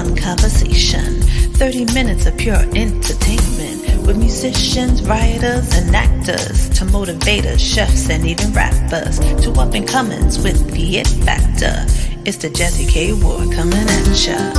one conversation. 30 minutes of pure entertainment with musicians, writers, and actors to motivators, chefs, and even rappers to up and comings with the it factor. It's the Jazzy K Ward coming at ya.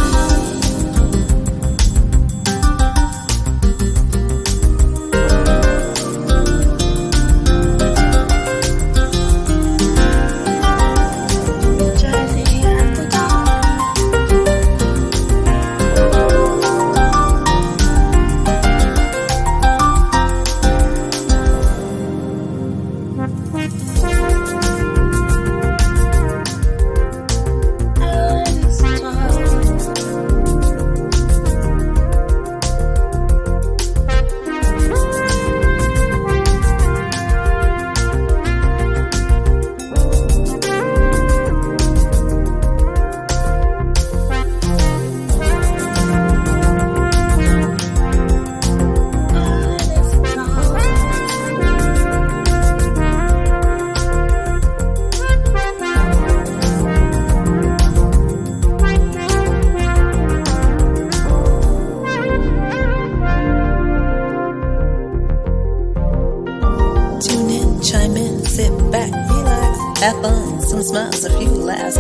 Have fun, some smiles, a few laughs.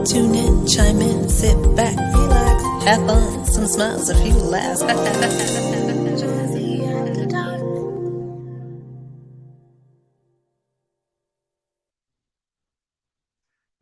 Tune in, chime in, sit back, relax. Have fun, some smiles, a few laughs.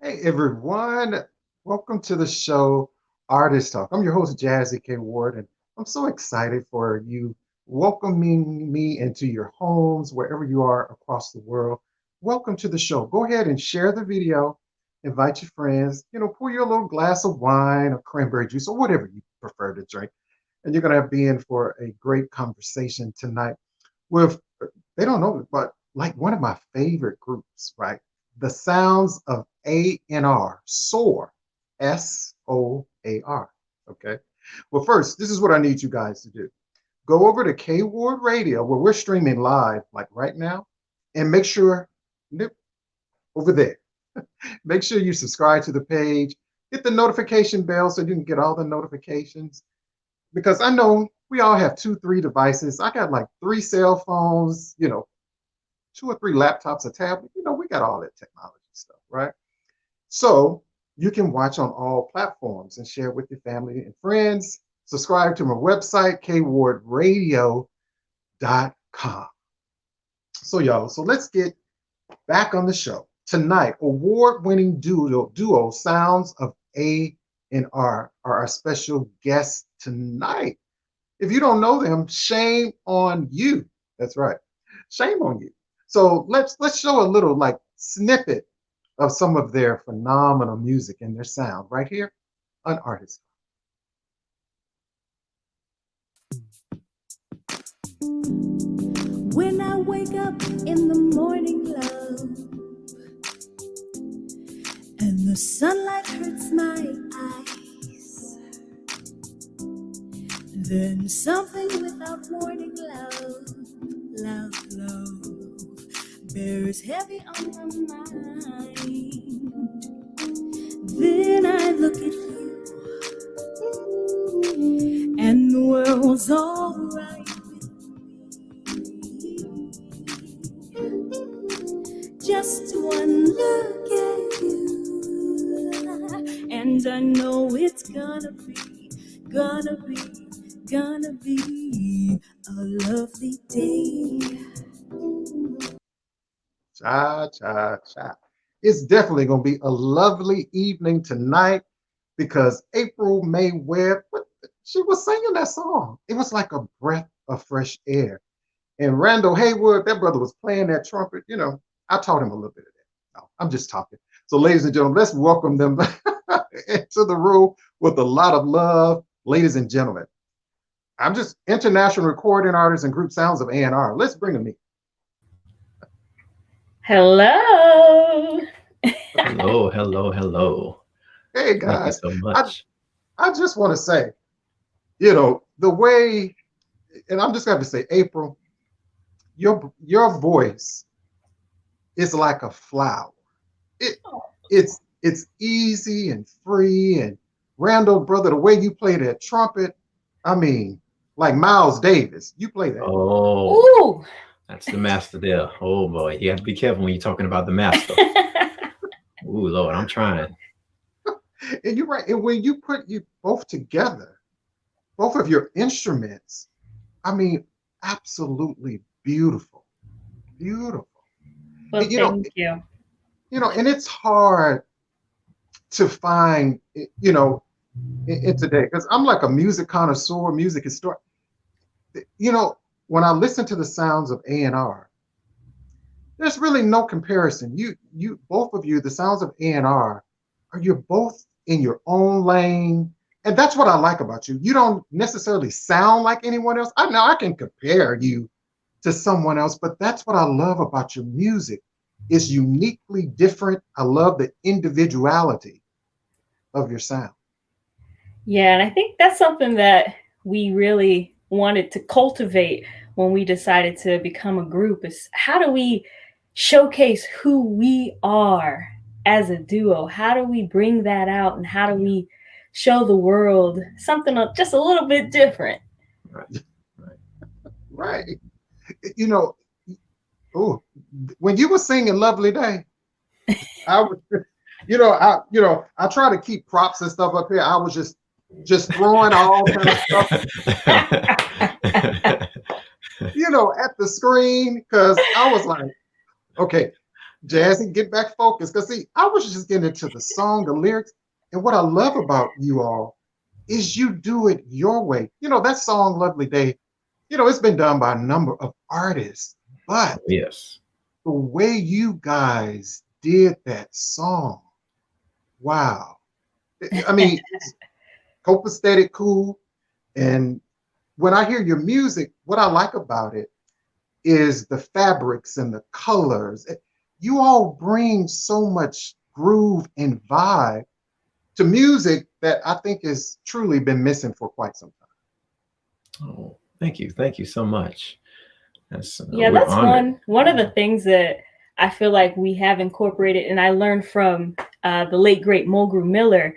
Hey everyone, welcome to the show Artist Talk. I'm your host, Jazzy K. Ward, and I'm so excited for you welcoming me into your homes, wherever you are across the world. Welcome to the show. Go ahead and share the video, invite your friends, pour your little glass of wine or cranberry juice or whatever you prefer to drink. And you're going to be in for a great conversation tonight with, they don't know, but like one of my favorite groups, right? The Sounds of A&R, SOAR, SOAR, okay? Well, first, this is what I need you guys to do. Go over to K Ward Radio, where we're streaming live, like right now, and make sure, over there, make sure you subscribe to the page, hit the notification bell so you can get all the notifications. Because I know we all have 2-3 devices. I got like 3 cell phones, 2 or 3 laptops, a tablet. We got all that technology stuff, right? So you can watch on all platforms and share with your family and friends. Subscribe to my website, kwardradio.com. So y'all, let's get back on the show. Tonight, award-winning duo Sounds of A&R are our special guests tonight. If you don't know them, shame on you. That's right. Shame on you. So let's show a little like snippet of some of their phenomenal music and their sound right here on Artist. When I wake up in the morning, love, and the sunlight hurts my eyes, then something without warning, love, bears heavy on my mind. Then I look at you, and the world's all right. Just one look at you, and I know it's gonna be a lovely day. Cha. It's definitely gonna be a lovely evening tonight because April May Webb, she was singing that song. It was like a breath of fresh air. And Randall Haywood, that brother was playing that trumpet, I taught him a little bit of that. No, I'm just talking. So ladies and gentlemen, let's welcome them into the room with a lot of love. Ladies and gentlemen, I'm just international recording artists and group Sounds of A&R. Let's bring them in. Hello. Hello. Hey guys. Thank you so much. I just want to say, the way, and I'm just going to say, April, your voice is like a flower. it it's easy and free. And Randall, brother, the way you play that trumpet, I mean, like Miles Davis, you play that. Oh, Ooh. that's the master there. Oh boy, you have to be careful when you're talking about the master. Ooh, Lord, I'm trying. And you're right. And when you put you both together, both of your instruments, I mean, absolutely beautiful, beautiful. Well, And, thank you. and it's hard to find, in today, because I'm like a music connoisseur, music historian. When I listen to the sounds of A&R, there's really no comparison. You both of you, the sounds of A&R, you're both in your own lane. And that's what I like about you. You don't necessarily sound like anyone else. I know I can compare you to someone else, but that's what I love about your music. It's uniquely different. I love the individuality of your sound. Yeah, and I think that's something that we really wanted to cultivate when we decided to become a group is how do we showcase who we are as a duo? How do we bring that out and how do we show the world something just a little bit different? Right. Right. You know, oh, when you were singing Lovely Day, I was, I try to keep props and stuff up here. I was just throwing all kind of stuff, at the screen because I was like, okay, Jazzy, get back focused. Because see, I was just getting into the song, the lyrics, and what I love about you all is you do it your way. That song Lovely Day, it's been done by a number of artists, but Yes. the way you guys did that song, wow. I mean, it's copacetic, cool. And when I hear your music, what I like about it is the fabrics and the colors. You all bring so much groove and vibe to music that I think has truly been missing for quite some time. Oh, thank you. Thank you so much. That's Yeah, we're that's honored. one of the things that I feel like we have incorporated, and I learned from the late great Mulgrew Miller.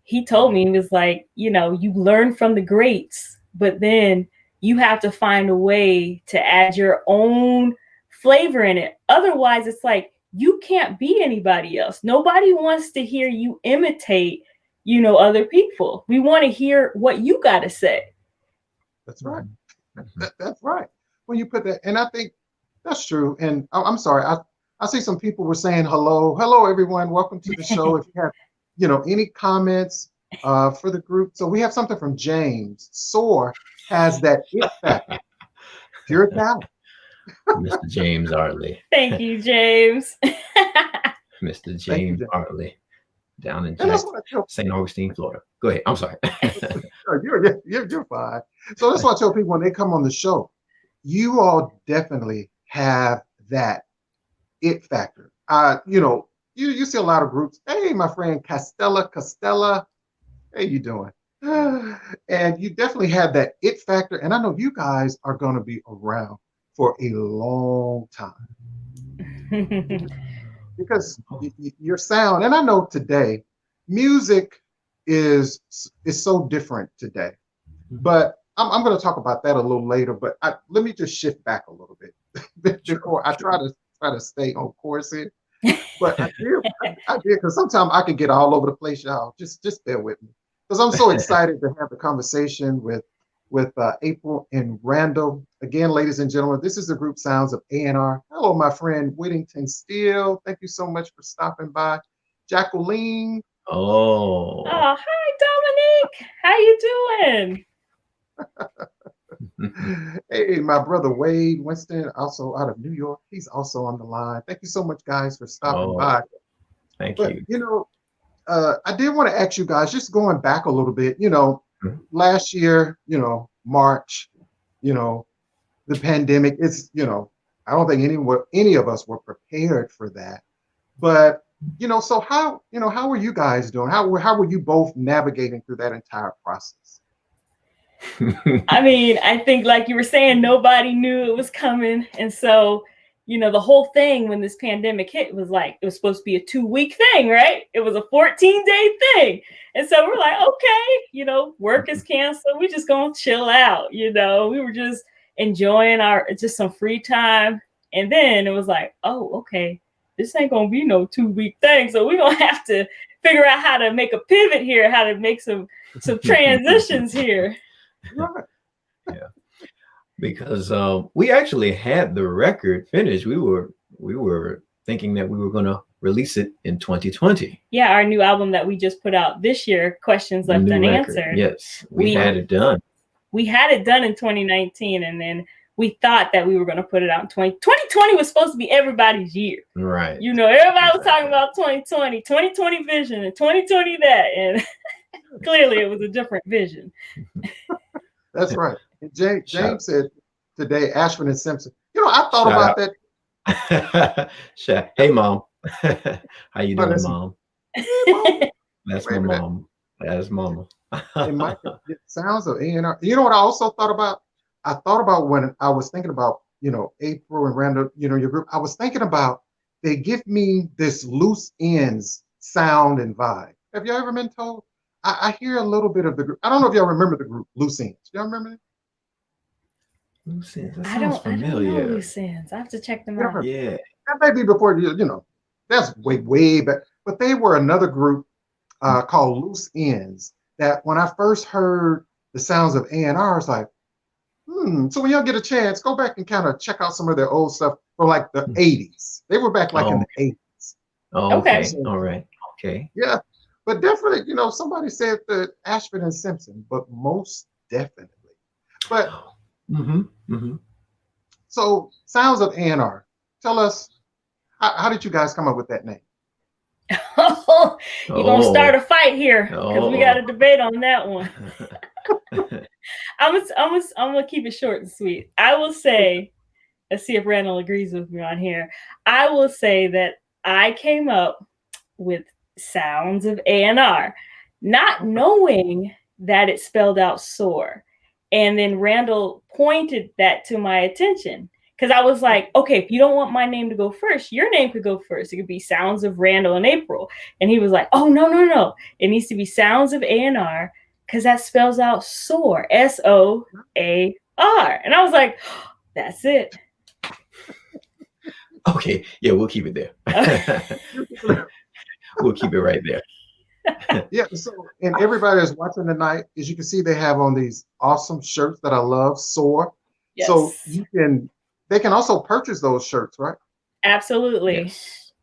He told me, he was like, you learn from the greats, but then you have to find a way to add your own flavor in it. Otherwise, it's like you can't be anybody else. Nobody wants to hear you imitate, other people. We want to hear what you got to say. That's right. That's right. When you put that, and I think that's true. And I'm sorry, I see some people were saying hello, everyone, welcome to the show. If you have, any comments for the group, so we have something from James. Soar has that it factor, pure talent. Mr. James Artley. Thank you, James. Mr. James Artley, down in St. Augustine, Florida. Go ahead. I'm sorry. You're fine. So that's why I tell people when they come on the show, you all definitely have that it factor. You see a lot of groups. Hey, my friend Costella, how you doing? And you definitely have that it factor. And I know you guys are going to be around for a long time because your sound. And I know today, music is so different today. But I'm going to talk about that a little later. But let me just shift back a little bit before I try to stay on course here. But I did because sometimes I could get all over the place, y'all. Just bear with me because I'm so excited to have the conversation with April and Randall. Again, ladies and gentlemen, this is the group Sounds of A&R. Hello, my friend Whittington Steele. Thank you so much for stopping by. Jacqueline. Oh, hi, Dominique. How you doing? Hey, my brother Wade Winston, also out of New York. He's also on the line. Thank you so much, guys, for stopping by. Thank you. I did want to ask you guys, just going back a little bit, last year, March, the pandemic, it's, I don't think any of us were prepared for that. But, so how were you guys doing? How were you both navigating through that entire process? I mean, I think like you were saying, nobody knew it was coming. And so, you know, the whole thing when this pandemic hit was like, it was supposed to be a 2-week thing, right? It was a 14-day thing. And so we're like, okay, you know, work is canceled. We just gonna chill out, you know. We were just enjoying just some free time. And then it was like, oh, okay, this ain't gonna be no 2-week thing. So we're gonna have to figure out how to make a pivot here, how to make some transitions here. Right. Yeah. Because we actually had the record finished. We were thinking that we were going to release it in 2020. Yeah, our new album that we just put out this year, Questions Left Unanswered. Yes, we had it done. We had it done in 2019, and then we thought that we were going to put it out in 2020 was supposed to be everybody's year. Right. You know, everybody was talking about 2020 vision and 2020 that, and clearly it was a different vision. That's right. And James said today, Ashford and Simpson. You know, I thought about that. Hey, Mom. How you doing, Mom? That's my mom. That's Mama. And Michael, it sounds of A&R. You know what I also thought about? I thought about when I was thinking about, you know, April and Randall, you know, your group. I was thinking about they give me this loose ends sound and vibe. Have you ever been told? I hear a little bit of the group. I don't know if y'all remember the group Loose Ends. Y'all remember it? Loose Ends. That I sounds don't know familiar. Loose Ends. I have to check them out. Yeah. That may be before you know. That's way back. But they were another group called Loose Ends. That when I first heard the sounds of A&R, I was like, So when y'all get a chance, go back and kind of check out some of their old stuff from like the 80s. They were back like in the 80s. Oh, okay. So, all right. Okay. Yeah. But definitely, you know, somebody said that Ashford and Simpson, but most definitely. But so sounds of A&R. Tell us, how did you guys come up with that name? You're gonna start a fight here because we got a debate on that one. I'm gonna keep it short and sweet. I will say, let's see if Randall agrees with me on here. I will say that I came up with sounds of A&R, not knowing that it spelled out sore. And then Randall pointed that to my attention. Because I was like, okay, if you don't want my name to go first, your name could go first. It could be Sounds of Randall and April. And he was like, oh, no. It needs to be Sounds of A&R because that spells out SOAR, SOAR. And I was like, that's it. Okay. Yeah, we'll keep it there. We'll keep it right there. Yeah. So, and everybody that's watching tonight, as you can see, they have on these awesome shirts that I love, SOAR. Yes. So they can also purchase those shirts, right? Absolutely.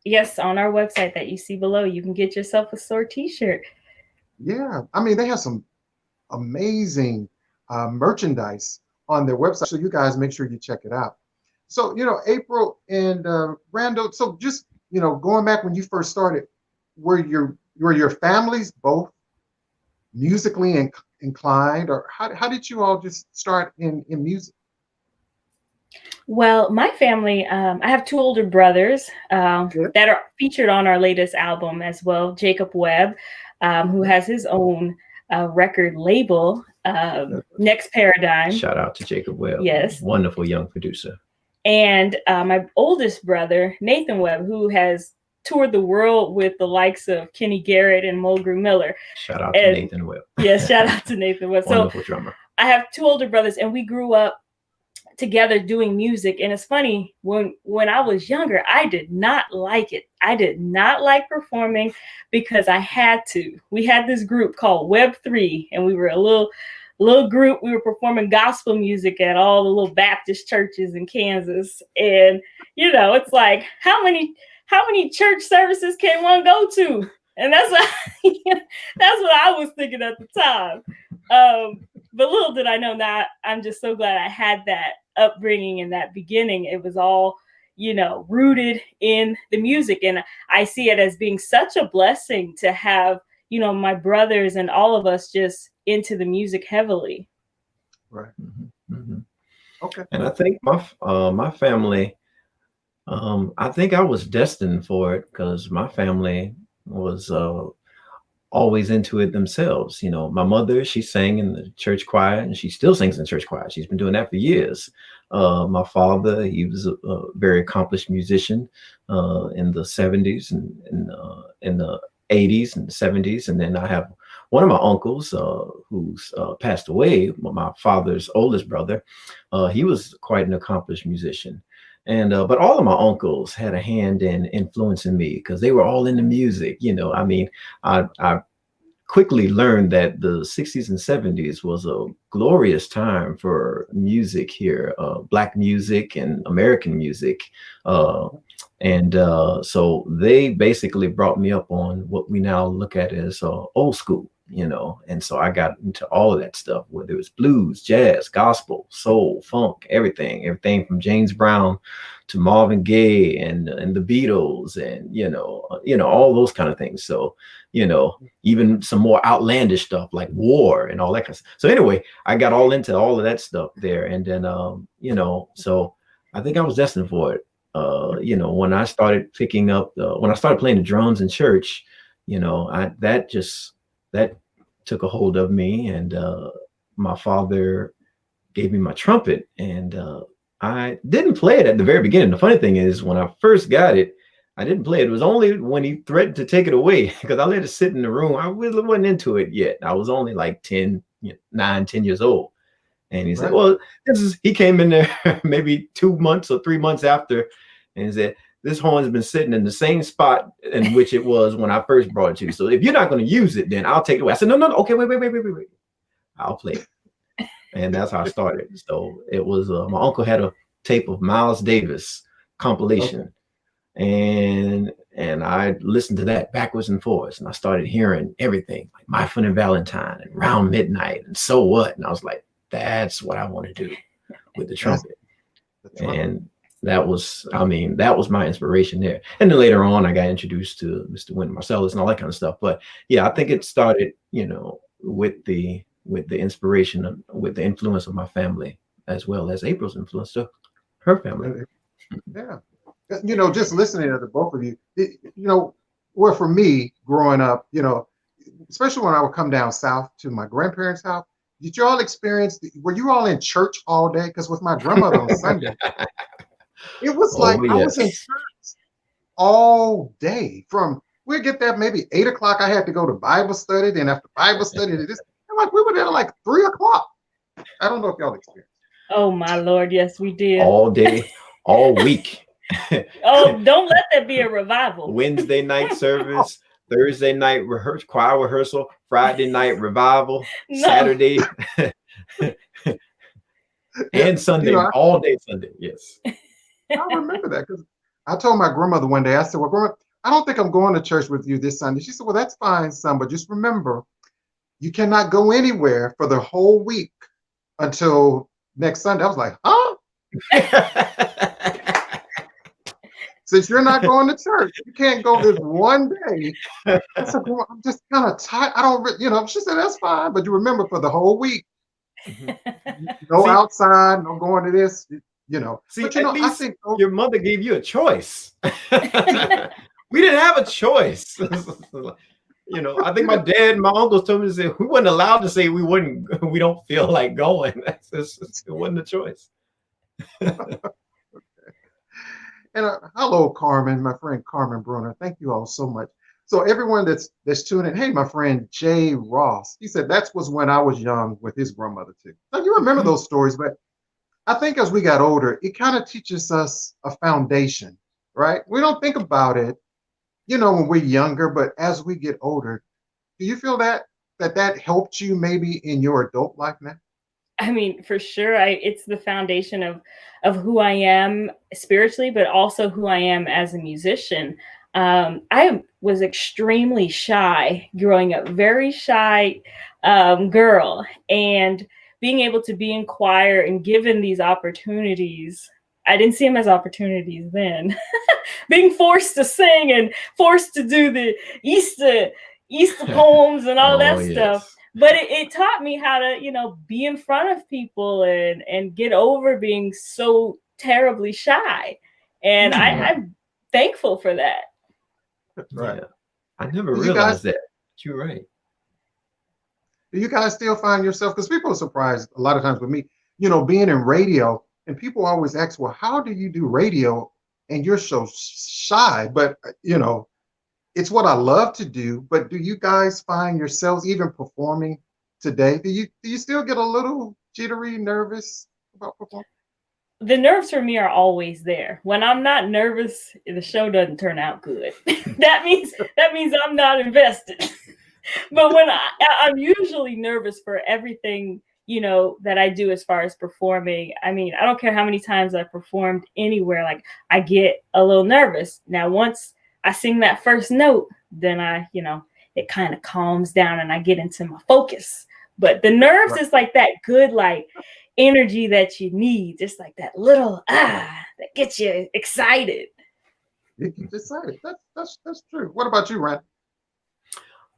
Yes, on our website that you see below, you can get yourself a SOAR t-shirt. Yeah. I mean, they have some amazing merchandise on their website. So you guys make sure you check it out. So, you know, April and Randall, so just, you know, going back when you first started, were your families both musically inclined, or how did you all just start in music? Well, my family, I have 2 older brothers that are featured on our latest album as well. Jacob Webb, who has his own record label, Next Paradigm. Shout out to Jacob Webb. Yes. Wonderful young producer. And my oldest brother, Nathan Webb, who has toured the world with the likes of Kenny Garrett and Mulgrew Miller. Shout out to Nathan Webb. Yes, shout out to Nathan Webb. Wonderful drummer. I have 2 older brothers, and we grew up together doing music. And it's funny, when I was younger, I did not like it. I did not like performing because I had to. We had this group called Web 3, and we were a little group. We were performing gospel music at all the little Baptist churches in Kansas. And, you know, it's like, how many church services can one go to? And that's what I was thinking at the time. But little did I know, now I'm just so glad I had that upbringing and that beginning. It was all, you know, rooted in the music. And I see it as being such a blessing to have, you know, my brothers and all of us just into the music heavily. Right. Okay. And I think my family, I think I was destined for it because my family was always into it themselves. You know, my mother, she sang in the church choir, and she still sings in church choir. She's been doing that for years. My father, he was a very accomplished musician in the 70s and in the 80s and 70s. And then I have one of my uncles who's passed away, my father's oldest brother. He was quite an accomplished musician. And but all of my uncles had a hand in influencing me because they were all into music. You know, I mean, I quickly learned that the 60s and 70s was a glorious time for music here, Black music and American music. So they basically brought me up on what we now look at as old school, you know. And so I got into all of that stuff, whether it was blues, jazz, gospel, soul, funk, everything from James Brown to Marvin Gaye and the Beatles, and all those kind of things. So, you know, even some more outlandish stuff like war and all that kind of stuff. So anyway, I got all into all of that stuff there. And then, so I think I was destined for it. When I started when I started playing the drums in church, that took a hold of me. And my father gave me my trumpet, and I didn't play it at the very beginning. The funny thing is, when I first got it, I didn't play it. It was only when he threatened to take it away, because I let it sit in the room. I really wasn't into it yet. I was only like 10 years old. And he said, well, he came in there maybe 2 months or 3 months after, and he said, this horn's been sitting in the same spot in which it was when I first brought it to you. So if you're not going to use it, then I'll take it away. I said, no. Okay, wait. I'll play it. And that's how I started. So it was, my uncle had a tape of Miles Davis compilation. Okay. And I listened to that backwards and forwards, and I started hearing everything, like My Funny Valentine and Round Midnight and So What. And I was like, that's what I want to do with the trumpet. And that was my inspiration there. And then later on, I got introduced to Mr. Wynton Marsalis and all that kind of stuff. But yeah, I think it started, with the inspiration, with the influence of my family, as well as April's influence to her family. Yeah. Just listening to the both of you, well, for me growing up, especially when I would come down south to my grandparents' house, did you all experience, were you all in church all day? Because with my grandmother on Sunday, it was I was in church all day. We'd get there maybe 8 o'clock. I had to go to Bible study. Then after Bible study, we were there like 3 o'clock. I don't know if y'all experienced. Oh my Lord, yes, we did. All day, all week. Oh, don't let that be a revival. Wednesday night service, Thursday night choir rehearsal, Friday night revival, Saturday and Sunday, all day Sunday. Yes. I remember that because I told my grandmother one day, I said, well, Grandma, I don't think I'm going to church with you this Sunday. She said, well, that's fine, son, but just remember, you cannot go anywhere for the whole week until next Sunday. I was like, huh? Since you're not going to church, you can't go this one day. I said, well, I'm just kind of tired. I don't, she said, that's fine. But you remember for the whole week, no outside, no going to this, See, but, at least I think your mother gave you a choice. We didn't have a choice. I think my dad and my uncles told me to say we weren't allowed to say we don't feel like going. It wasn't a choice. And hello, Carmen, my friend Carmen Bruner. Thank you all so much. So everyone that's tuning in, hey, my friend Jay Ross, he said that was when I was young with his grandmother too. Now you remember those stories, but I think as we got older, it kind of teaches us a foundation, right? We don't think about it, when we're younger, but as we get older, do you feel that helped you maybe in your adult life now? I mean, for sure. It's the foundation of who I am spiritually, but also who I am as a musician. I was extremely shy growing up, very shy girl, and being able to be in choir and given these opportunities, I didn't see them as opportunities then. Being forced to sing and forced to do the Easter poems and all that stuff. But it taught me how to, be in front of people and get over being so terribly shy. And I'm thankful for that. Right. Yeah. I never realized that. You're right. Do you guys still find yourself, because people are surprised a lot of times with me, being in radio, and people always ask, well, how do you do radio and you're so shy? But, it's what I love to do. But do you guys find yourselves even performing today? Do you still get a little jittery, nervous about performing? The nerves for me are always there. When I'm not nervous, the show doesn't turn out good. that means I'm not invested. But when I'm usually nervous for everything, that I do as far as performing. I mean, I don't care how many times I've performed anywhere, like I get a little nervous. Now, once I sing that first note, then it kind of calms down and I get into my focus. But the nerves is like that good, like energy that you need, just like that little that gets you excited. It gets excited. That's true. What about you, Ryan?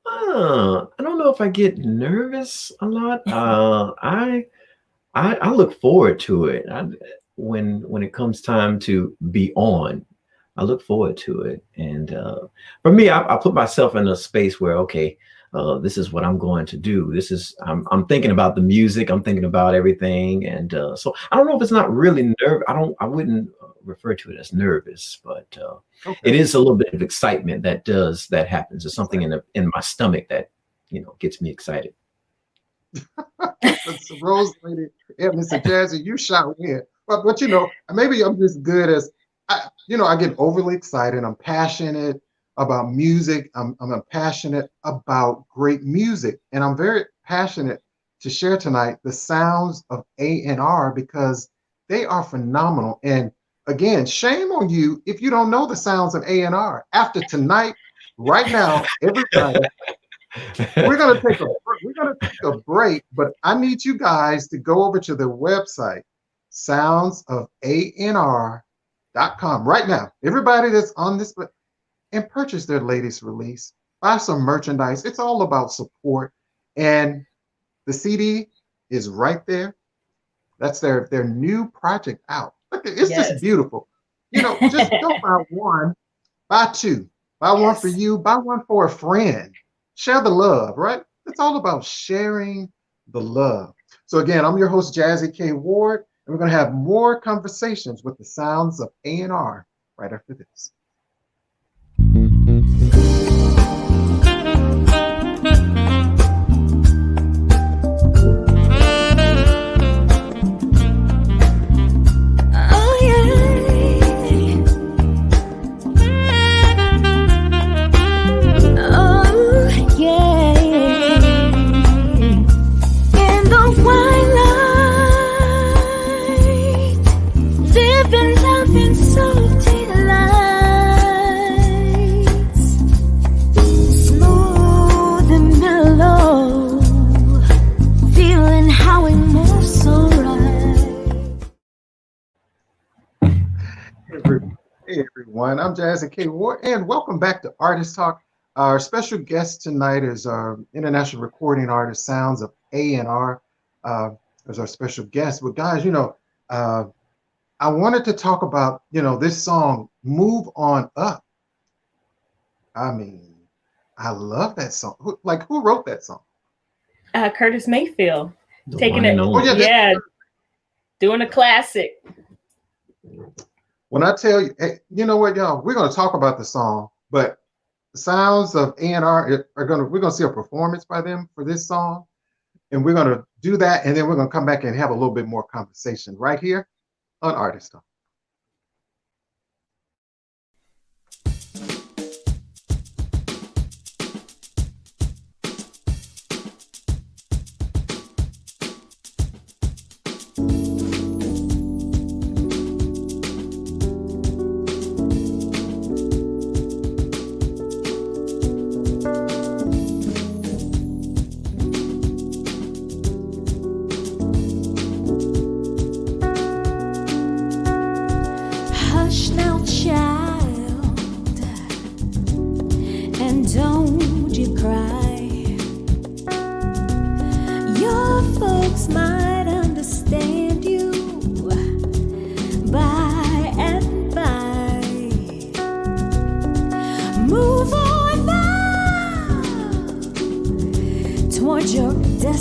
I don't know if I get nervous a lot. I look forward to it. When it comes time to be on, I look forward to it. And for me, I put myself in a space where, okay, this is what I'm going to do. I'm thinking about the music. I'm thinking about everything. And so I don't know if it's not really nerve. I wouldn't refer to it as nervous, but Okay. it is a little bit of excitement that happens. There's something in my stomach that, gets me excited. It's Rose Lady and Mr. Jazzy, you shot in. But maybe I'm just good as I get overly excited. I'm passionate about music. I'm passionate about great music, and I'm very passionate to share tonight the sounds of A&R because they are phenomenal. And again, shame on you if you don't know the sounds of A&R. After tonight, right now, everybody, we're gonna take a break, but I need you guys to go over to their website, soundsofANR.com right now. Everybody that's on this, and purchase their latest release. Buy some merchandise. It's all about support. And the CD is right there. That's their new project out. Look, it's just beautiful. Just go buy one, buy two, buy one for you, buy one for a friend. Share the love, right? It's all about sharing the love. So again, I'm your host, Jazzy K. Ward, and we're going to have more conversations with the sounds of A&R right after this. Hey everyone, I'm Jazzy K. Ward, and welcome back to Artist Talk. Our special guest tonight is our international recording artist, Sounds of A&R, as our special guest. But guys, I wanted to talk about, this song, Move On Up. I mean, I love that song. Who wrote that song? Curtis Mayfield. Taking it, doing a classic. When I tell you, hey, you know what, y'all, we're going to talk about the song, but the Sounds of A&R we're going to see a performance by them for this song, and we're going to do that, and then we're going to come back and have a little bit more conversation right here on Artist Talk.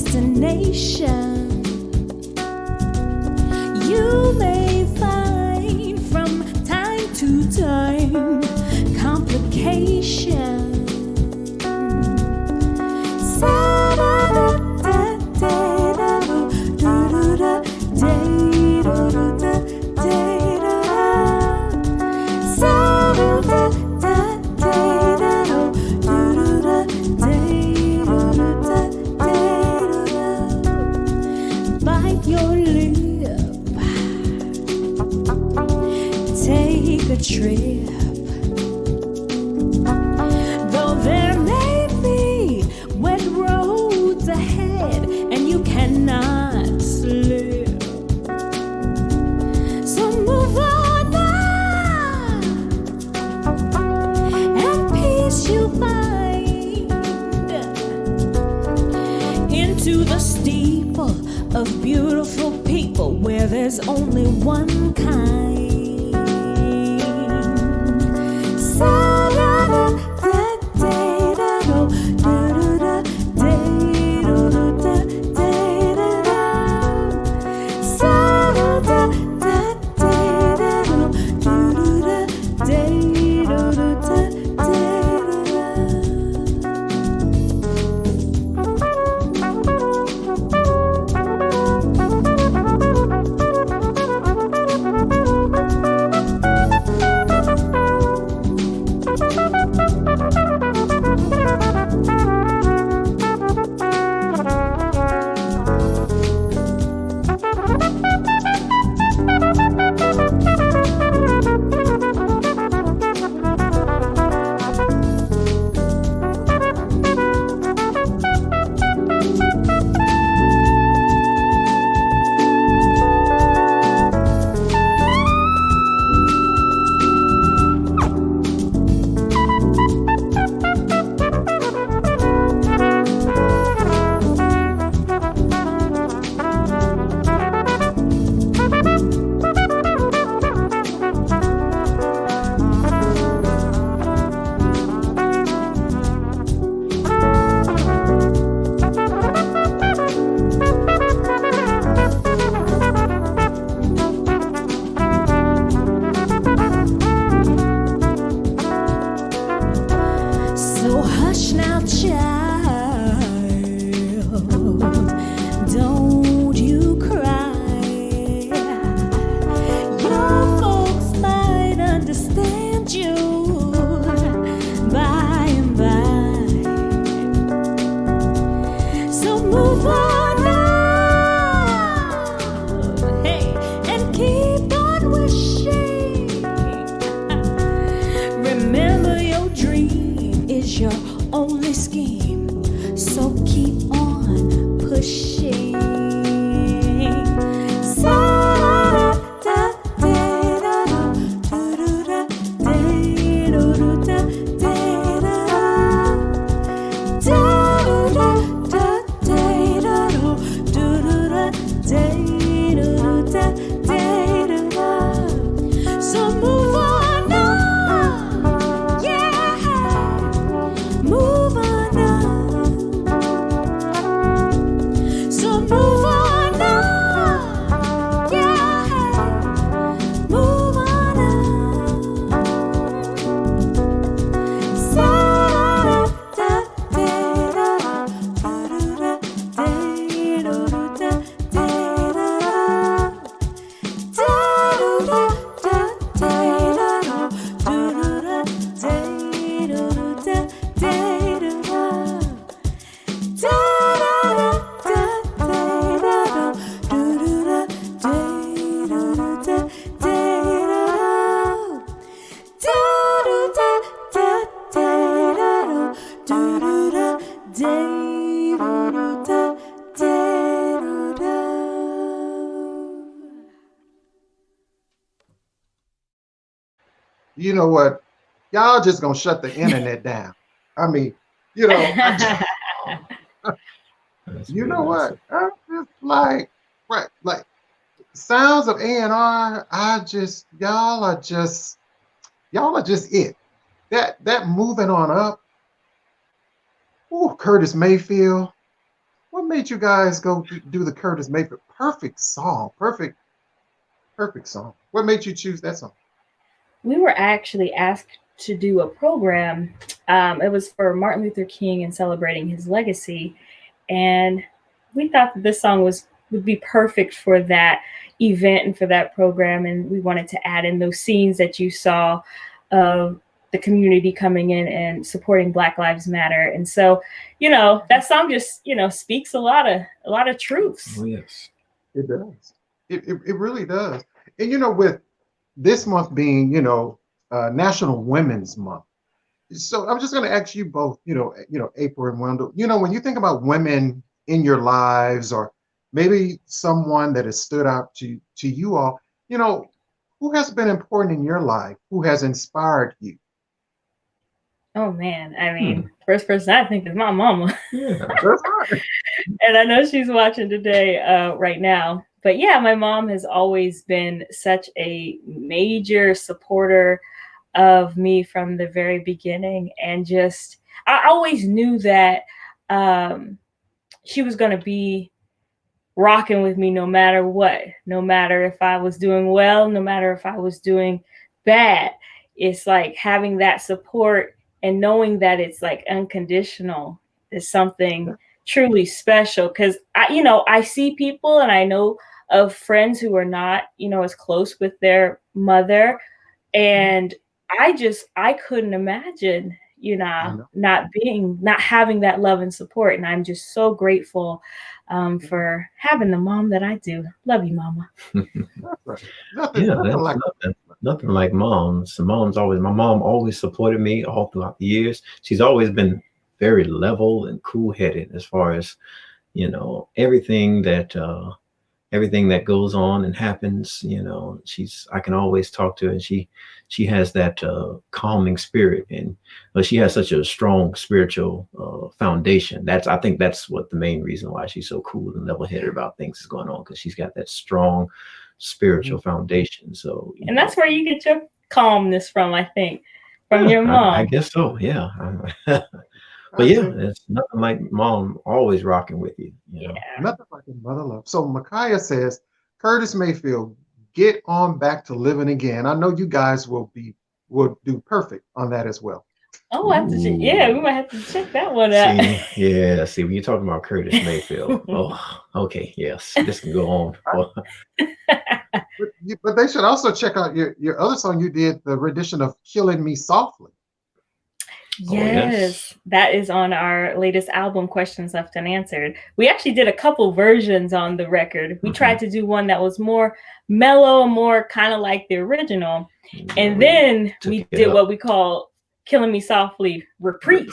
destination. You may find from time to time complications. Bite your lip, take a trip. Though there may be wet roads ahead and you cannot slip, so move on now, and peace you'll find into the steeple of beautiful people where there's only one kind. So hush now, child, don't you cry. Your folks might understand you by and by. So move on now, hey, and keep on wishing. Remember your dream is your only scheme, so keep on pushing. So move on now, yeah, move on now. So move on now, yeah, move on now. You know what? Y'all just gonna shut the internet down. I mean, you know, you know what? I'm just like, right, like sounds of A&R. Y'all are just it. That moving on up. Ooh, Curtis Mayfield. What made you guys go do the Curtis Mayfield? Perfect song. Perfect song. What made you choose that song? We were actually asked to do a program. It was for Martin Luther King and celebrating his legacy, and we thought that this song would be perfect for that event and for that program. And we wanted to add in those scenes that you saw of the community coming in and supporting Black Lives Matter. And so, that song just, speaks a lot of truths. Oh, yes. It does. It really does. And with this month being, National Women's Month. So I'm just going to ask you both, April and Wendell, when you think about women in your lives, or maybe someone that has stood out to you all, who has been important in your life, who has inspired you? Oh man, I mean, first person I think is my mama. Yeah. That's right. And I know she's watching today, right now. But yeah, my mom has always been such a major supporter of me from the very beginning. And just, I always knew that she was going to be rocking with me no matter what, no matter if I was doing well, no matter if I was doing bad. It's like having that support and knowing that it's like unconditional is something truly special. Because I see people and I know of friends who are not, as close with their mother, and I couldn't imagine, not having that love and support. And I'm just so grateful for having the mom that I do. Love you, Mama. That's right. Nothing, Yeah, nothing that's like nothing like moms. My mom always supported me all throughout the years. She's always been very level and cool-headed as far as, everything that goes on and happens. I can always talk to her, and she has that calming spirit, and she has such a strong spiritual foundation. I think that's what the main reason why she's so cool and level-headed about things is going on, because she's got that strong spiritual foundation. So, and that's where you get your calmness from, I think, from your mom. I guess so. Yeah. But yeah, it's nothing like mom always rocking with you. Yeah. Nothing like a mother love. So Micaiah says, Curtis Mayfield, get on back to living again. I know you guys will do perfect on that as well. Oh, we might have to check that one out. See, when you're talking about Curtis Mayfield, oh, okay, yes, this can go on. But they should also check out your other song you did, the rendition of Killing Me Softly. Yes, that is on our latest album, Questions Left Unanswered. We actually did a couple versions on the record. We tried to do one that was more mellow, more kind of like the original. And then we did what we call Killing Me Softly reprise.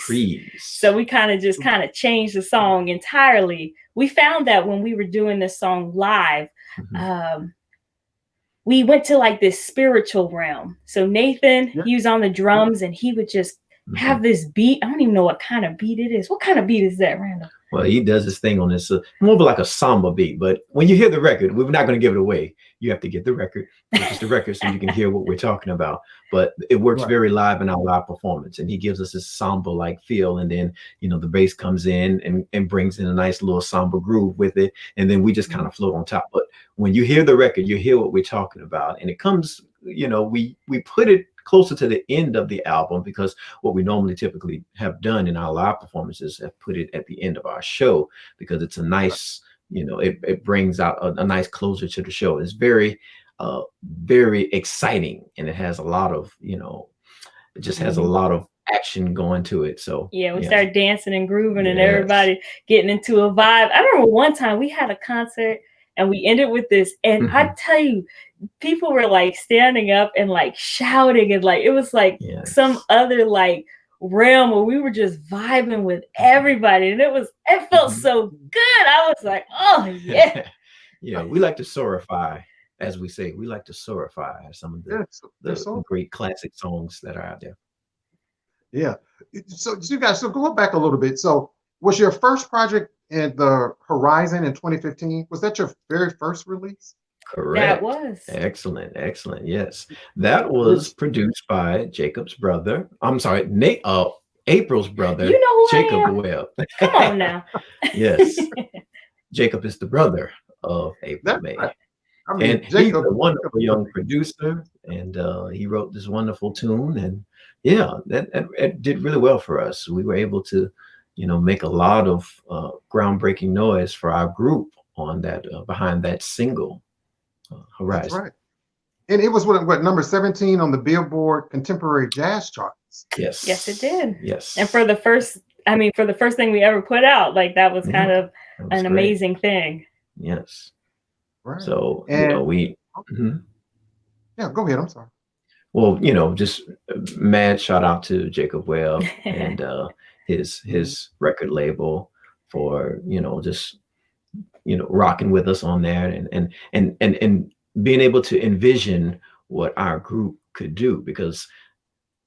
So we kind of changed the song entirely. We found that when we were doing this song live, we went to like this spiritual realm. So Nathan, he was on the drums, and he would just have this beat. I don't even know what kind of beat it is. What kind of beat is that, Randall? Well, he does this thing on this more of like a samba beat. But when you hear the record, we're not going to give it away. You have to get the record, purchase the record, so you can hear what we're talking about. But it works very live in our live performance, and he gives us this samba-like feel. And then the bass comes in and brings in a nice little samba groove with it, and then we just kind of float on top. But when you hear the record, you hear what we're talking about, and it comes. We put it closer to the end of the album, because what we normally typically have done in our live performances have put it at the end of our show, because it's a nice, it brings out a nice closure to the show. It's very, very exciting, and it has a lot of, it just has a lot of action going to it. So we start dancing and grooving and everybody getting into a vibe. I remember one time we had a concert and we ended with this, and I tell you, people were like standing up and like shouting, and like it was like some other like realm where we were just vibing with everybody, and it felt so good. I was like, oh yeah. We like to soarify, as we say. We like to soarify some of the great classic songs that are out there. Yeah. So you guys, go back a little bit. So was your first project in the Horizon in 2015? Was that your very first release? Correct. That was. Excellent. Yes. That was produced by Jacob's brother. I'm sorry, Nate. April's brother, You know who I Jacob am? Webb. Come on now. Yes, Jacob is the brother of April That's May. right. I And mean, he's Jacob. a wonderful young producer, and he wrote this wonderful tune. And yeah, that did really well for us. We were able to, make a lot of groundbreaking noise for our group on that behind that single, That's Horizon. right. And it was what number 17 on the Billboard Contemporary Jazz charts. Yes. Yes, it did. Yes. And for the first thing we ever put out, like that was kind of that was an great. amazing thing. Yes. Right. So, And Mhm. yeah, go ahead. I'm sorry. Well, just mad shout out to Jacob Webb and his record label for, just rocking with us on there and being able to envision what our group could do. Because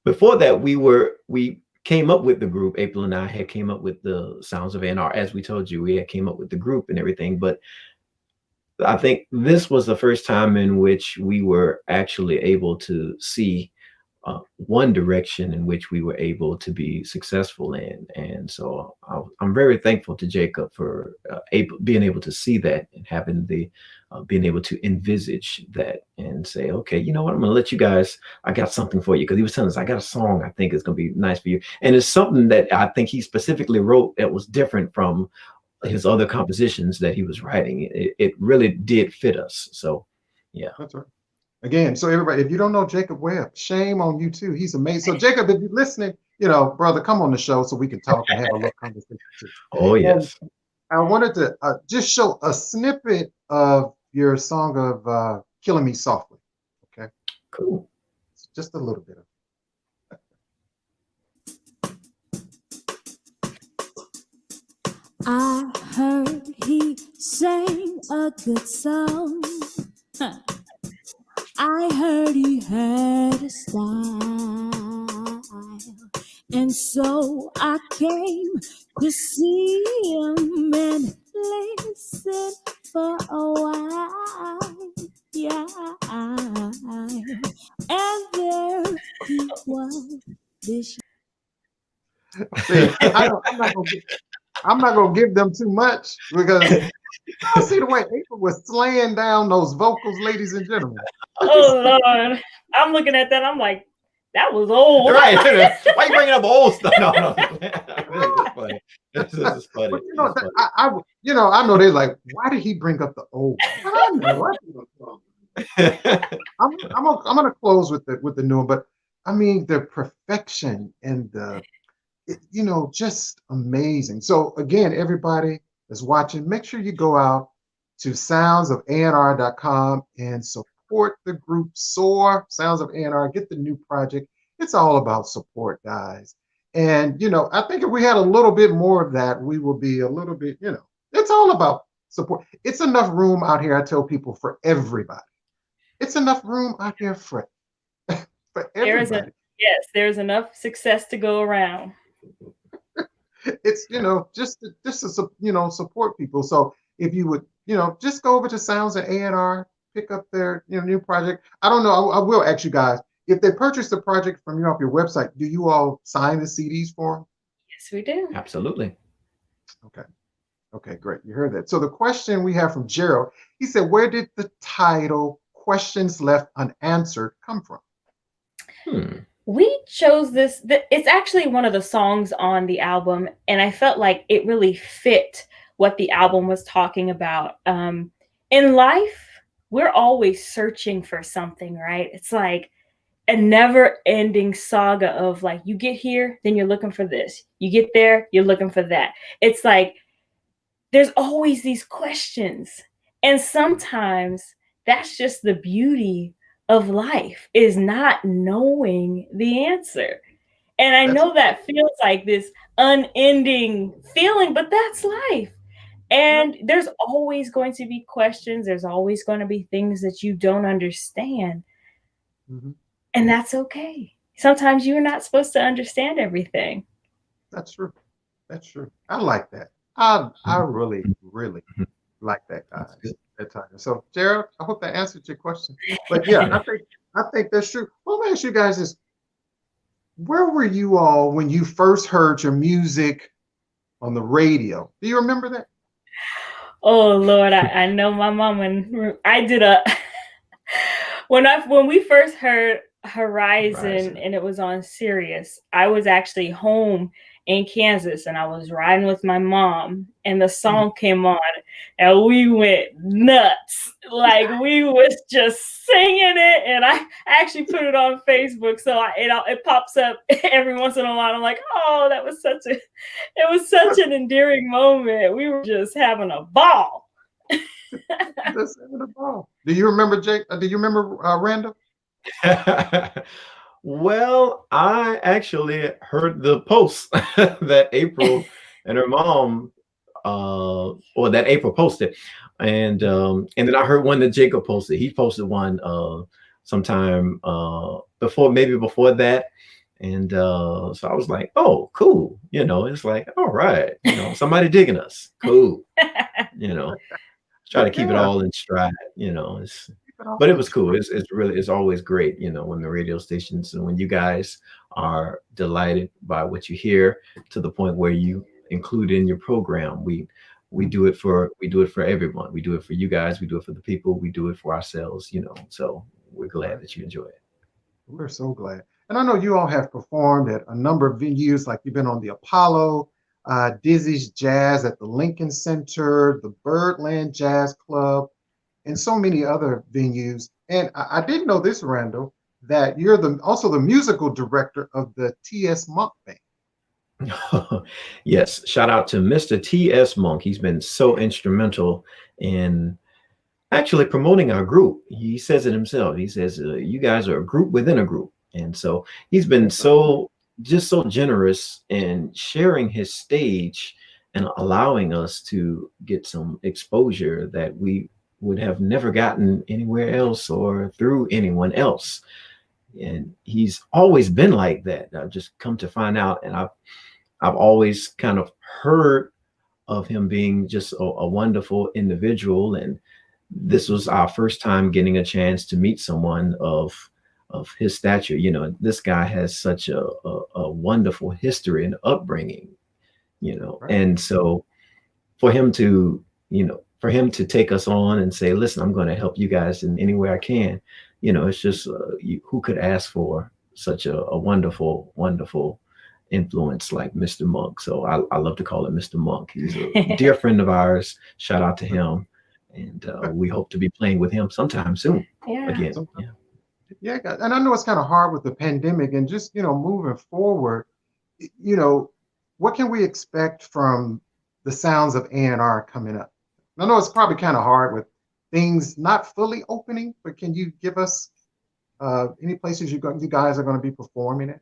before that we came up with the group. April and I had came up with the Sounds of A&R. As we told you, we had came up with the group and everything, but I think this was the first time in which we were actually able to see one direction in which we were able to be successful in. And so I'm very thankful to Jacob for being able to see that and having being able to envisage that and say, okay, you know what, I'm going to let you guys, I got something for you. Because he was telling us, I got a song I think is going to be nice for you. And it's something that I think he specifically wrote that was different from his other compositions that he was writing. It really did fit us. So yeah. That's right. Again, so everybody, if you don't know Jacob Webb, shame on you too. He's amazing. So Jacob, if you're listening, brother, come on the show so we can talk and have a little conversation too. Oh yes. And I wanted to just show a snippet of your song of Killing Me Softly. Okay. Cool. Just a little bit of it. I heard he sang a good song. I heard he had a style, and so I came to see him and listen for a while. Yeah, and there he was. This See, I'm not gonna give them too much because I see the way April was slaying down those vocals, ladies and gentlemen. Oh Lord, I'm looking at that. I'm like, that was old. Right. Why are you bringing up old stuff? No. This is funny. This is funny. But I know they're like, why did he bring up the old? But I know. I'm gonna close with the new one, but I mean the perfection and just amazing. So again, everybody that's watching, make sure you go out to soundsofanr.com and support the group SOAR, Sounds of A&R. Get the new project. It's all about support, guys. And I think if we had a little bit more of that, we will be a little bit, it's all about support. It's enough room out here, I tell people, for everybody. It's enough room out here for everybody. There's enough success to go around. It's just to support people. So if you would just go over to Sounds of A&R, pick up their new project. I don't know. I will ask you guys, if they purchase the project from you off your website, do you all sign the CDs for them? Yes, we do. Absolutely. Okay, great. You heard that. So the question we have from Gerald, he said, where did the title Questions Left Unanswered come from? We chose this. It's actually one of the songs on the album, and I felt like it really fit what the album was talking about. In life, we're always searching for something, right? It's like a never-ending saga of like, you get here, then you're looking for this. You get there, you're looking for that. It's like there's always these questions, and sometimes that's just the beauty of life, is not knowing the answer. And I know that feels like this unending feeling, but that's life. And there's always going to be questions. There's always going to be things that you don't understand. Mm-hmm. And that's okay. Sometimes you're not supposed to understand everything. That's true. That's true. I like that. I really, really like that, guys. That time. So, Gerald, I hope that answered your question. But yeah, I think that's true. Well, let me ask you guys this: where were you all when you first heard your music on the radio? Do you remember that? Oh Lord, I know my mom, and I did a when we first heard Horizon Horizon. and it was on Sirius, I was actually home in Kansas and I was riding with my mom and the Mhm. song came on and we went nuts. Like we was just singing it and I actually put it on Facebook so it pops up every once in a while. I'm like, oh, it was such an endearing moment. We were just having a ball. Just having a ball. Do you remember Jake? Do you remember Randall? Well, I actually heard the post that April and her mom or that April posted. And then I heard one that Jacob posted. He posted one sometime before that. And so I was like, oh, cool. It's like, all right, somebody digging us. Cool. You know, Try to keep it Yeah. all in stride, Keep it all but it in was cool. stride. It's always great, when the radio stations and when you guys are delighted by what you hear to the point where you include in your program. We do it for everyone. We do it for you guys. We do it for the people. We do it for ourselves. So we're glad Right. that you enjoy it. We're so glad. And I know you all have performed at a number of venues, like you've been on the Apollo, Dizzy's Jazz at the Lincoln Center, the Birdland Jazz Club, and so many other venues. And I didn't know this, Randall, that you're also the musical director of the T.S. Monk Band. Yes, shout out to Mr. T.S. Monk. He's been so instrumental in actually promoting our group. He says it himself. He says, you guys are a group within a group. And so he's been Yes, sir. so generous in sharing his stage and allowing us to get some exposure that we would have never gotten anywhere else or through anyone else. And he's always been like that. I've just come to find out, and I've always kind of heard of him being just a wonderful individual. And this was our first time getting a chance to meet someone of his stature. This guy has such a wonderful history and upbringing, Right. and so for him to, take us on and say, listen, I'm going to help you guys in any way I can. It's just who could ask for such a wonderful, wonderful influence like Mr. Monk. So I love to call it Mr. Monk. He's a dear friend of ours. Shout out to him. And we hope to be playing with him sometime soon Yeah. again. So, Yeah. yeah, and I know it's kind of hard with the pandemic and just, moving forward, you know, what can we expect from the sounds of A&R coming up? I know it's probably kind of hard with things not fully opening, but can you give us any places you guys are going to be performing at?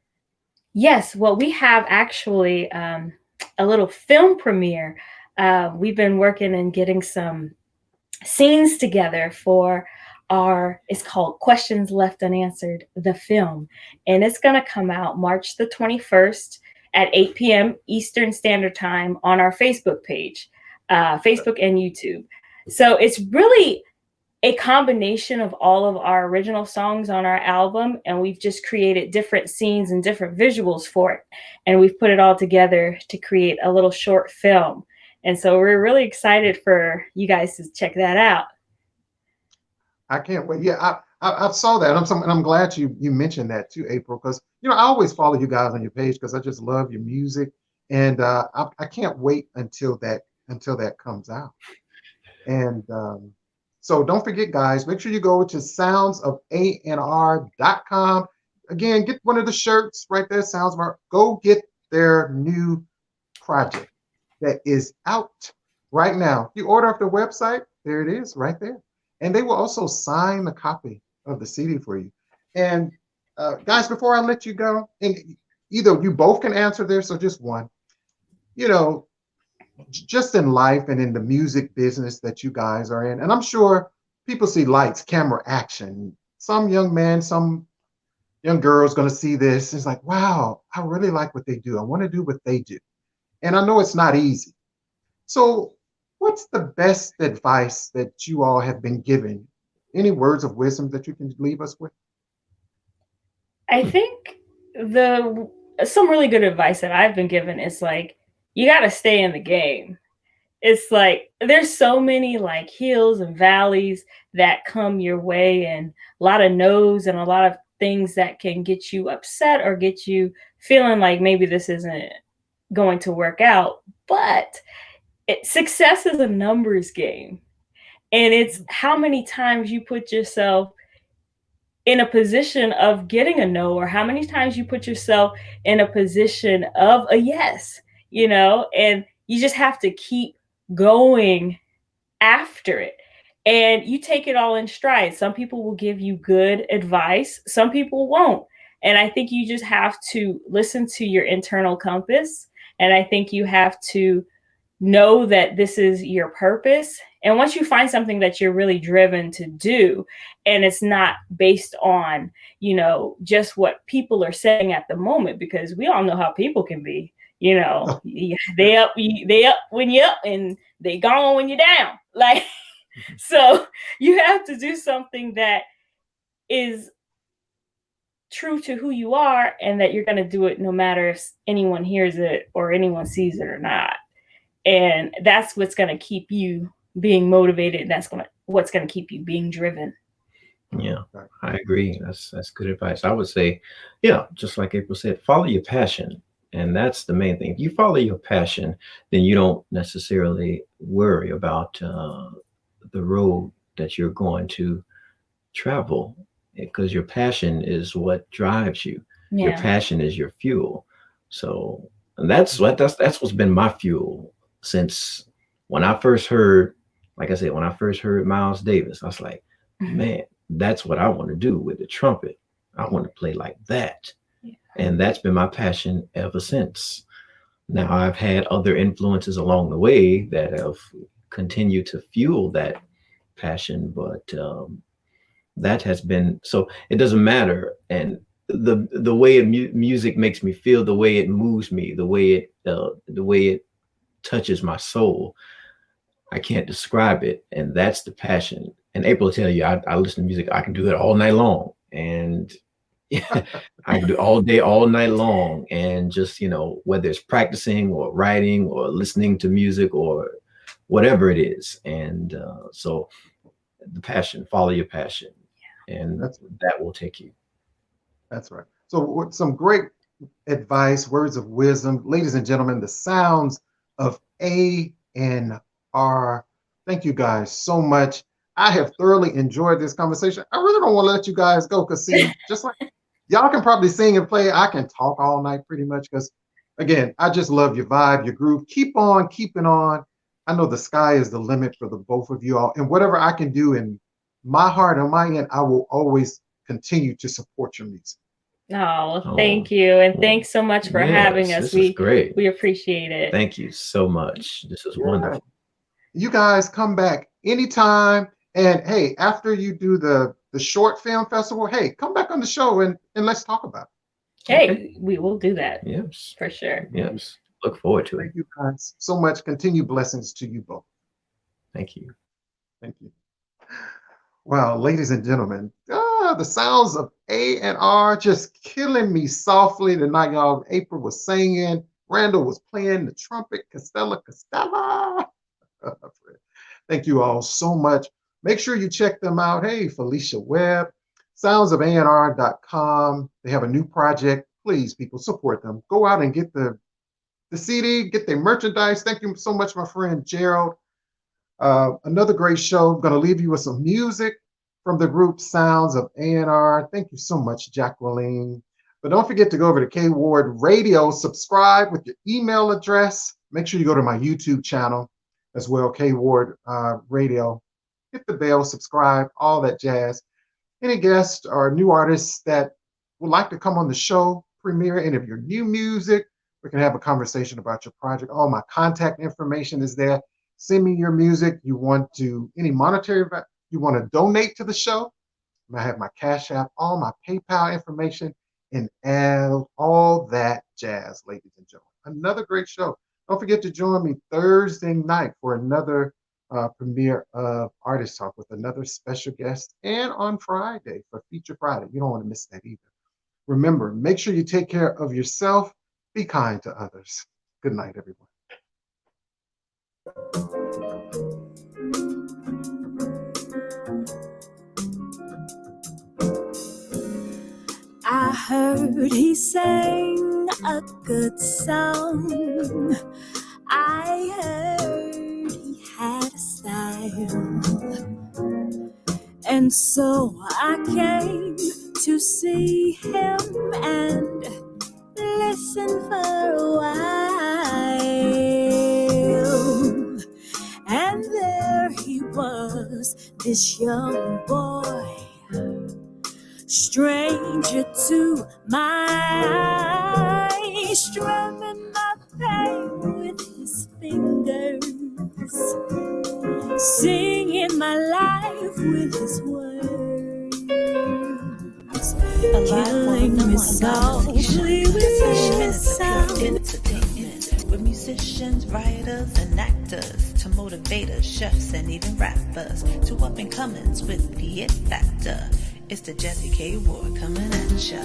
Yes, well, we have actually a little film premiere. We've been working and getting some scenes together for it's called Questions Left Unanswered, the film. And it's going to come out March the 21st at 8 p.m. Eastern Standard Time on our Facebook page, Facebook and YouTube. So it's really a combination of all of our original songs on our album, and we've just created different scenes and different visuals for it, and we've put it all together to create a little short film. And so we're really excited for you guys to check that out. I can't wait. Yeah, I saw that. I'm glad you mentioned that too, April, because I always follow you guys on your page because I just love your music, and I can't wait until that comes out. And so don't forget, guys, make sure you go to soundsofanr.com. Again, get one of the shirts right there, Sounds of Art. Go get their new project that is out right now. You order off the website, there it is right there. And they will also sign the copy of the CD for you. And guys, before I let you go, and either you both can answer this or just one, you know, just in life and in the music business that you guys are in. And I'm sure people see lights, camera, action. Some young man, some young girl is going to see this. It's like, wow, I really like what they do. I want to do what they do. And I know it's not easy. So, what's the best advice that you all have been given? Any words of wisdom that you can leave us with? I think the some really good advice that I've been given is like, you got to stay in the game. It's like there's so many like hills and valleys that come your way, and a lot of no's and a lot of things that can get you upset or get you feeling like maybe this isn't going to work out. But success is a numbers game, and it's how many times you put yourself in a position of getting a no, or how many times you put yourself in a position of a yes, and you just have to keep going after it. And you take it all in stride. Some people will give you good advice, some people won't. And I think you just have to listen to your internal compass. And I think you have to know that this is your purpose. And once you find something that you're really driven to do, and it's not based on, just what people are saying at the moment, because we all know how people can be, they up when you're up and they gone when you're down. Like, so you have to do something that is true to who you are, and that you're going to do it no matter if anyone hears it or anyone sees it or not. And that's what's going to keep you being motivated. And that's what's going to keep you being driven. Yeah, I agree. That's good advice. I would say, yeah, just like April said, follow your passion. And that's the main thing. If you follow your passion, then you don't necessarily worry about the road that you're going to travel, because your passion is what drives you. Your passion is your fuel. So, and that's what's been my fuel since when I first heard, like I said, when I first heard Miles Davis, I was like, man, that's what I want to do with the trumpet. I want to play like that. And that's been my passion ever since. Now I've had other influences along the way that have continued to fuel that passion, but that has been, so it doesn't matter. And the way music makes me feel, the way it moves me, the way it touches my soul, I can't describe it. And that's the passion. And April will tell you, I listen to music, I can do it all night long. And I can do all day, all night long. And just, whether it's practicing or writing or listening to music or whatever it is. And so the passion, follow your passion. And that will take you. That's right. So with some great advice, words of wisdom, ladies and gentlemen, the sounds of A&R. Thank you guys so much. I have thoroughly enjoyed this conversation. I really don't want to let you guys go, because see, just like y'all can probably sing and play, I can talk all night pretty much, because again, I just love your vibe, your groove. Keep on keeping on. I know the sky is the limit for the both of you all, and whatever I can do in my heart on my end, I will always continue to support your music. Oh, thank you. And thanks so much for having us. This is great. We appreciate it. Thank you so much. This is wonderful. You guys come back anytime. And hey, after you do the short film festival, hey, come back on the show and let's talk about it. Hey, we will do that. Yes. For sure. Yes. Look forward to it. Thank you guys so much. Continue blessings to you both. Thank you. Thank you. Wow, ladies and gentlemen, the sounds of A&R just killing me softly tonight, y'all. April was singing, Randall was playing the trumpet, Costella. Thank you all so much. Make sure you check them out. Hey, Felicia Webb, soundsofanr.com. They have a new project. Please, people, support them. Go out and get the CD, get their merchandise. Thank you so much, my friend Gerald. Another great show. I'm going to leave you with some music from the group Sounds of A&R. Thank you so much, Jacqueline. But don't forget to go over to K Ward Radio, subscribe with your email address. Make sure you go to my YouTube channel as well, K Ward Radio. Hit the bell, subscribe, all that jazz. Any guests or new artists that would like to come on the show, premiere any of your new music, we can have a conversation about your project. All my contact information is there. Send me your music. You want to, any monetary, you want to donate to the show, I have my Cash App, all my PayPal information, and all that jazz, ladies and gentlemen. Another great show. Don't forget to join me Thursday night for another premiere of Artist Talk with another special guest, and on Friday for Feature Friday. You don't want to miss that either. Remember, make sure you take care of yourself. Be kind to others. Good night, everyone. I heard he sang a good song. I heard he had a style. And so I came to see him and listen for a while. And there he was, this young boy, stranger to my eyes, strumming my pain with his fingers, singing my life with his words, killing me softly with his sound. Entertainment with musicians, writers, and actors, to motivators, chefs, and even rappers, to up and comings with the it factor. It's the Jazzy K Ward coming at ya.